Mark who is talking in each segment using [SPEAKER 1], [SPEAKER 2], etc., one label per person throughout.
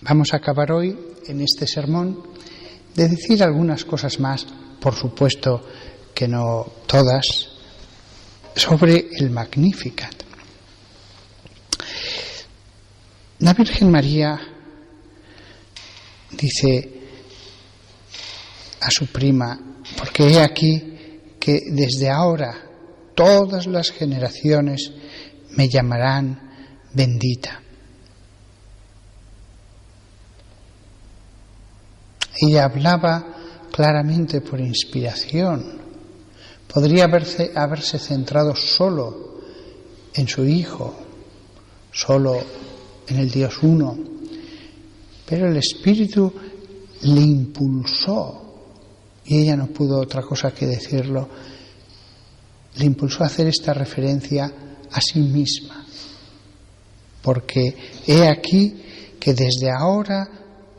[SPEAKER 1] Vamos a acabar hoy en este sermón de decir algunas cosas más, por supuesto que no todas, sobre el Magnificat. La Virgen María dice a su prima, porque he aquí que desde ahora todas las generaciones me llamarán bendita. Ella hablaba claramente por inspiración. Podría haberse centrado solo en su Hijo, solo en el Dios uno, pero el Espíritu le impulsó, y ella no pudo otra cosa que decirlo, le impulsó a hacer esta referencia a sí misma, porque he aquí que desde ahora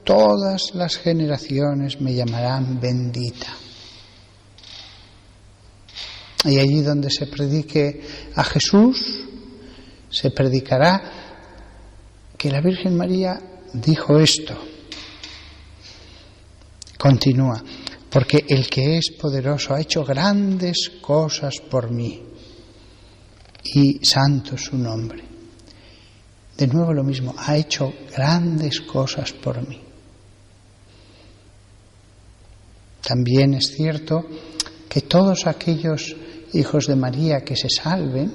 [SPEAKER 1] todas las generaciones me llamarán bendita. Y allí donde se predique a Jesús, se predicará que la Virgen María dijo esto. Continúa, porque el que es poderoso ha hecho grandes cosas por mí, y santo es su nombre. De nuevo lo mismo, ha hecho grandes cosas por mí. También es cierto que todos aquellos hijos de María que se salven,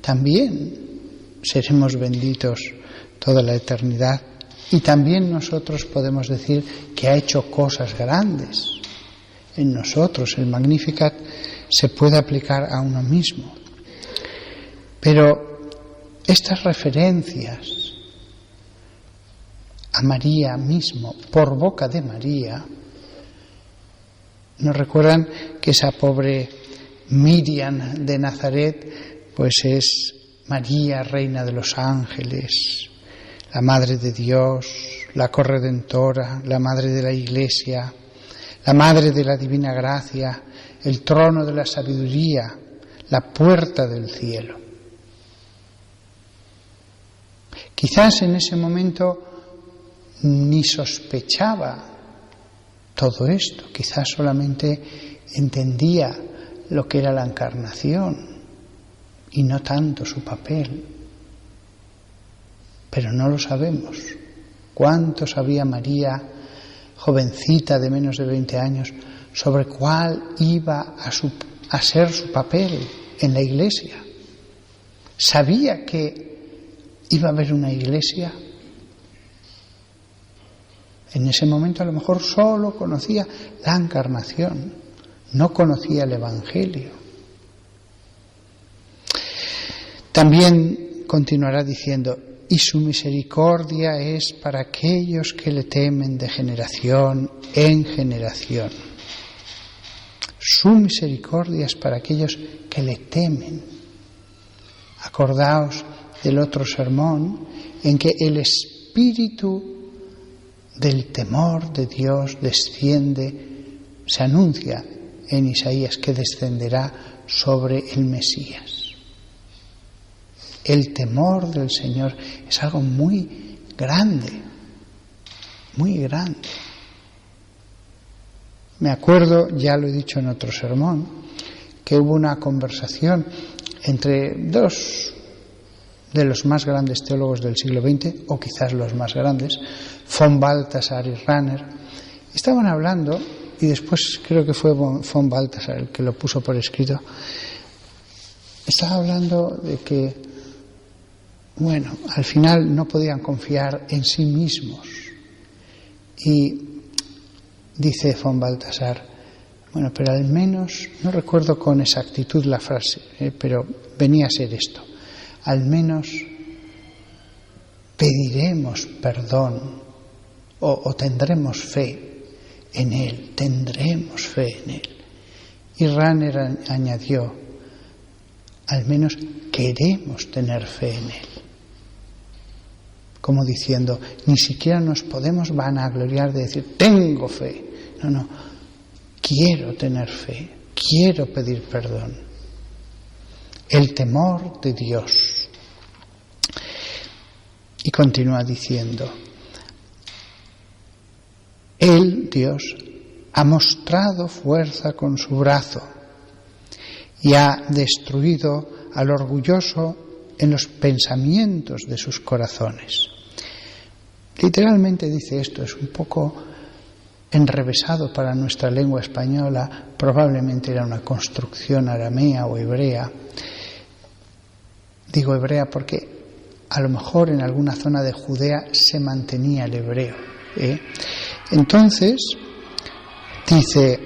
[SPEAKER 1] también seremos benditos toda la eternidad, y también nosotros podemos decir que ha hecho cosas grandes en nosotros. El Magnificat se puede aplicar a uno mismo, pero estas referencias a María mismo por boca de María nos recuerdan que esa pobre Miriam de Nazaret pues es María, reina de los ángeles, la Madre de Dios, la corredentora, la Madre de la Iglesia, la Madre de la Divina Gracia, el trono de la sabiduría, la puerta del cielo. Quizás en ese momento ni sospechaba todo esto, quizás solamente entendía lo que era la encarnación y no tanto su papel. Pero no lo sabemos. ¿Cuánto sabía María, jovencita de menos de 20 años, sobre cuál iba a ser su papel en la Iglesia? ¿Sabía que iba a haber una Iglesia? En ese momento a lo mejor solo conocía la encarnación, no conocía el Evangelio. También continuará diciendo, y su misericordia es para aquellos que le temen de generación en generación. Su misericordia es para aquellos que le temen. Acordaos del otro sermón en que el Espíritu del temor de Dios desciende, se anuncia en Isaías que descenderá sobre el Mesías. El temor del Señor es algo muy grande, muy grande. Me acuerdo, ya lo he dicho en otro sermón, que hubo una conversación entre dos de los más grandes teólogos del siglo XX, o quizás los más grandes, von Balthasar y Rahner. Estaban hablando, y después creo que fue von Balthasar el que lo puso por escrito, estaba hablando de que, bueno, al final no podían confiar en sí mismos. Y dice von Balthasar, bueno, pero al menos, no recuerdo con exactitud la frase, pero venía a ser esto, al menos pediremos perdón o tendremos fe en Él, tendremos fe en Él. Y Rahner añadió, al menos queremos tener fe en Él. Como diciendo, ni siquiera nos podemos vanagloriar de decir, tengo fe. No, quiero tener fe, quiero pedir perdón. El temor de Dios. Y continúa diciendo, Él, Dios, ha mostrado fuerza con su brazo y ha destruido al orgulloso en los pensamientos de sus corazones. Literalmente dice esto, es un poco enrevesado para nuestra lengua española, probablemente era una construcción aramea o hebrea. Digo hebrea porque a lo mejor en alguna zona de Judea se mantenía el hebreo. Entonces, dice,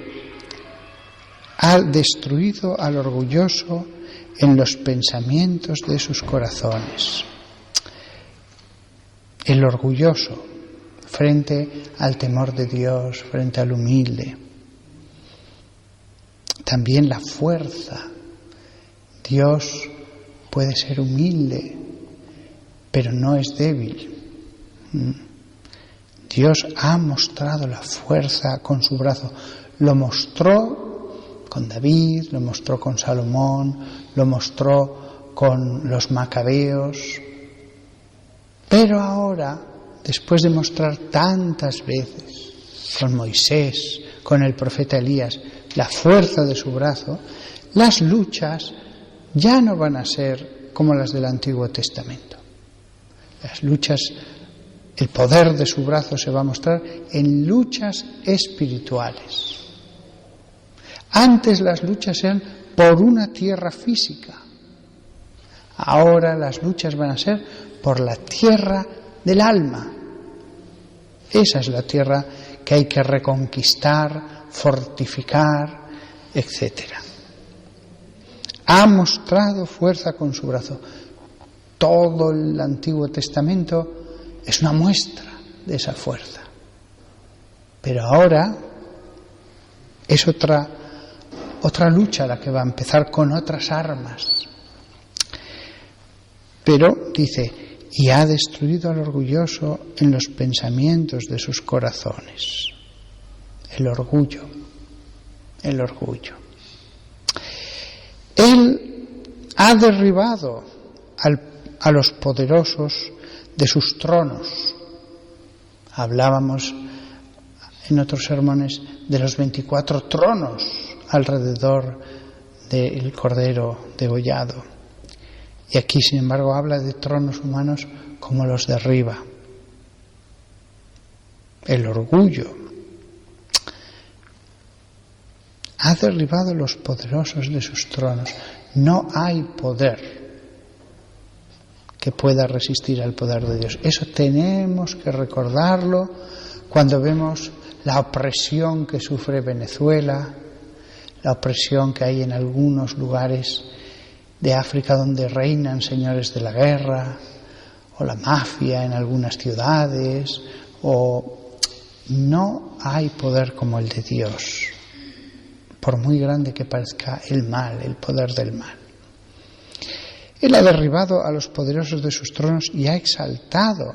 [SPEAKER 1] ha destruido al orgulloso en los pensamientos de sus corazones. El orgulloso frente al temor de Dios, frente al humilde. También la fuerza. Dios puede ser humilde, pero no es débil. Dios ha mostrado la fuerza con su brazo. Lo mostró con David, lo mostró con Salomón, lo mostró con los macabeos. Pero ahora, después de mostrar tantas veces con Moisés, con el profeta Elías, la fuerza de su brazo, las luchas ya no van a ser como las del Antiguo Testamento. Las luchas, el poder de su brazo se va a mostrar en luchas espirituales. Antes las luchas eran por una tierra física. Ahora las luchas van a ser por la tierra del alma. Esa es la tierra que hay que reconquistar, fortificar, etc. Ha mostrado fuerza con su brazo. Todo el Antiguo Testamento es una muestra de esa fuerza. Pero ahora es otra lucha la que va a empezar con otras armas. Pero dice, y ha destruido al orgulloso en los pensamientos de sus corazones. El orgullo. Él ha derribado a los poderosos de sus tronos. Hablábamos en otros sermones de los 24 tronos alrededor del Cordero degollado. Y aquí, sin embargo, habla de tronos humanos como los derriba. El orgullo. Ha derribado los poderosos de sus tronos. No hay poder que pueda resistir al poder de Dios. Eso tenemos que recordarlo cuando vemos la opresión que sufre Venezuela, la opresión que hay en algunos lugares de África donde reinan señores de la guerra, o la mafia en algunas ciudades, o no hay poder como el de Dios, por muy grande que parezca el mal, el poder del mal. Él ha derribado a los poderosos de sus tronos y ha exaltado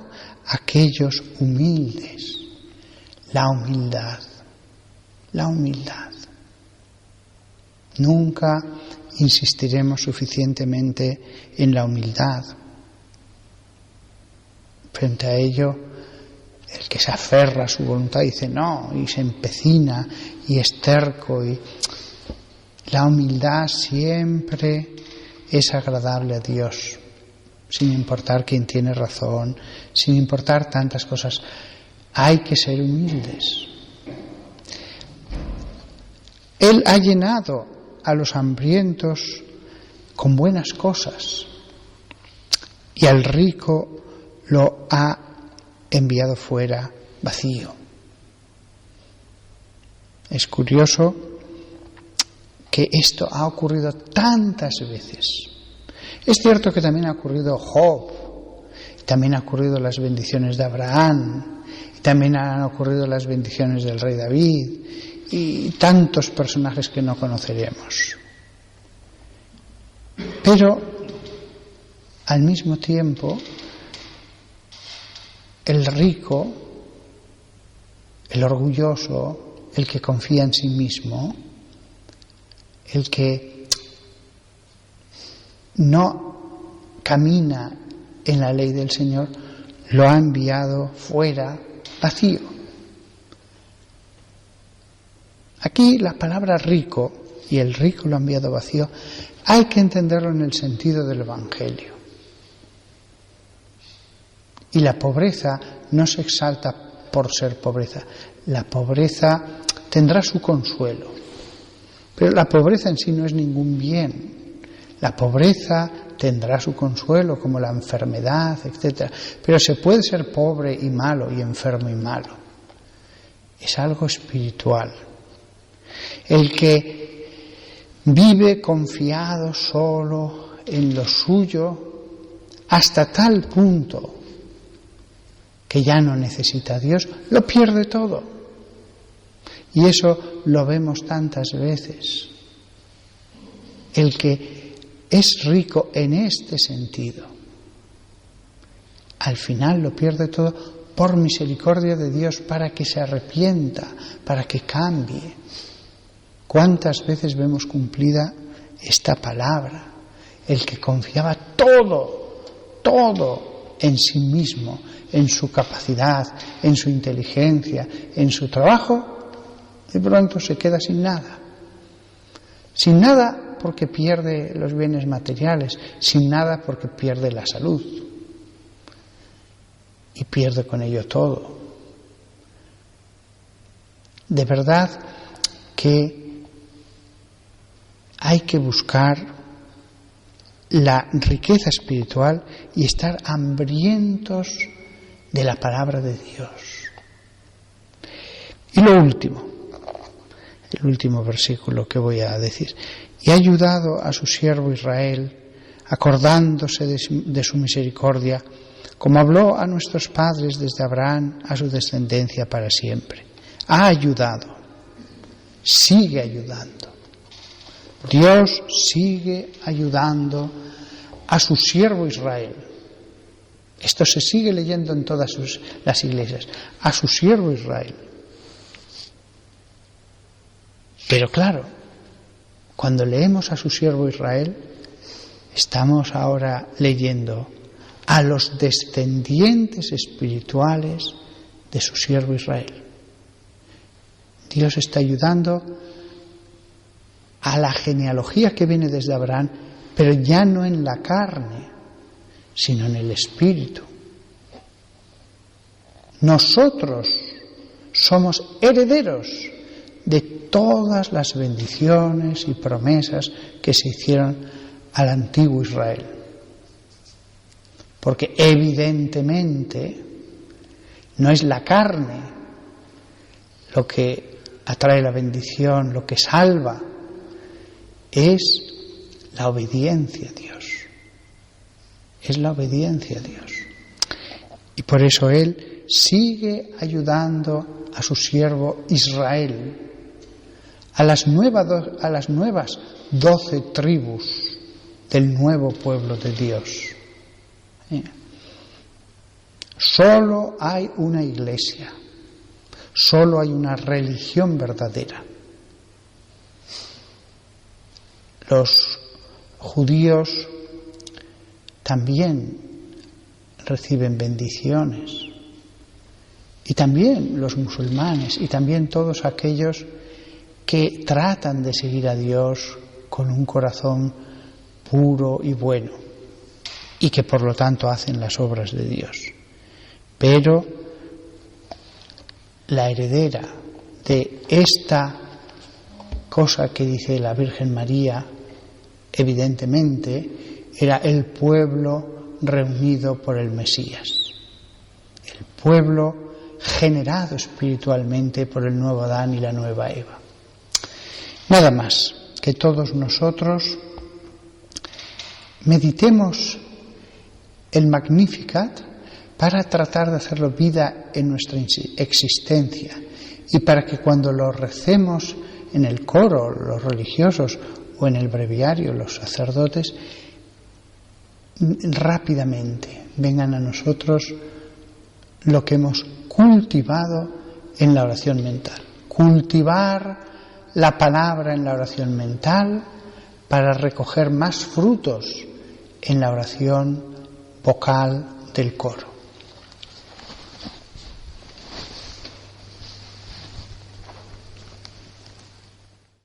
[SPEAKER 1] a aquellos humildes. La humildad. Nunca insistiremos suficientemente en la humildad. Frente a ello, el que se aferra a su voluntad dice no, y se empecina, y es terco. La humildad siempre es agradable a Dios, sin importar quién tiene razón, sin importar tantas cosas. Hay que ser humildes. Él ha llenado a los hambrientos con buenas cosas y al rico lo ha enviado fuera vacío. Es curioso que esto ha ocurrido tantas veces. Es cierto que también ha ocurrido Job, también ha ocurrido las bendiciones de Abraham, y también han ocurrido las bendiciones del rey David y tantos personajes que no conoceremos. Pero al mismo tiempo el rico, el orgulloso, el que confía en sí mismo, el que no camina en la ley del Señor, lo ha enviado fuera vacío. Aquí la palabra rico, y el rico lo ha enviado vacío, hay que entenderlo en el sentido del Evangelio. Y la pobreza no se exalta por ser pobreza. La pobreza tendrá su consuelo. Pero la pobreza en sí no es ningún bien. La pobreza tendrá su consuelo, como la enfermedad, etc. Pero se puede ser pobre y malo, y enfermo y malo. Es algo espiritual. El que vive confiado solo en lo suyo hasta tal punto que ya no necesita a Dios, lo pierde todo. Y eso lo vemos tantas veces. El que es rico en este sentido, al final lo pierde todo por misericordia de Dios, para que se arrepienta, para que cambie. ¿Cuántas veces vemos cumplida esta palabra? El que confiaba todo en sí mismo, en su capacidad, en su inteligencia, en su trabajo, de pronto se queda sin nada. Sin nada porque pierde los bienes materiales, sin nada porque pierde la salud. Y pierde con ello todo. De verdad que hay que buscar la riqueza espiritual y estar hambrientos de la palabra de Dios. Y lo último, el último versículo que voy a decir: y ha ayudado a su siervo Israel, acordándose de su misericordia, como habló a nuestros padres desde Abraham a su descendencia para siempre. Ha ayudado, sigue ayudando. Dios sigue ayudando a su siervo Israel. Esto se sigue leyendo en todas las iglesias. A su siervo Israel. Pero claro, cuando leemos a su siervo Israel, estamos ahora leyendo a los descendientes espirituales de su siervo Israel. Dios está ayudando a la genealogía que viene desde Abraham, pero ya no en la carne, sino en el espíritu. Nosotros somos herederos de todas las bendiciones y promesas que se hicieron al antiguo Israel. Porque evidentemente no es la carne lo que atrae la bendición, lo que salva, es la obediencia a Dios. Es la obediencia a Dios. Y por eso Él sigue ayudando a su siervo Israel, a las nuevas 12 tribus del nuevo pueblo de Dios. Solo hay una iglesia, solo hay una religión verdadera. Los judíos también reciben bendiciones, y también los musulmanes, y también todos aquellos que tratan de seguir a Dios con un corazón puro y bueno, y que por lo tanto hacen las obras de Dios. Pero la heredera de esta cosa que dice la Virgen María, evidentemente, era el pueblo reunido por el Mesías, el pueblo generado espiritualmente por el nuevo Adán y la nueva Eva. Nada más, que todos nosotros meditemos el Magnificat para tratar de hacerlo vida en nuestra existencia, y para que cuando lo recemos en el coro, los religiosos, o en el breviario, los sacerdotes, rápidamente vengan a nosotros lo que hemos cultivado en la oración mental. Cultivar la palabra en la oración mental para recoger más frutos en la oración vocal del coro.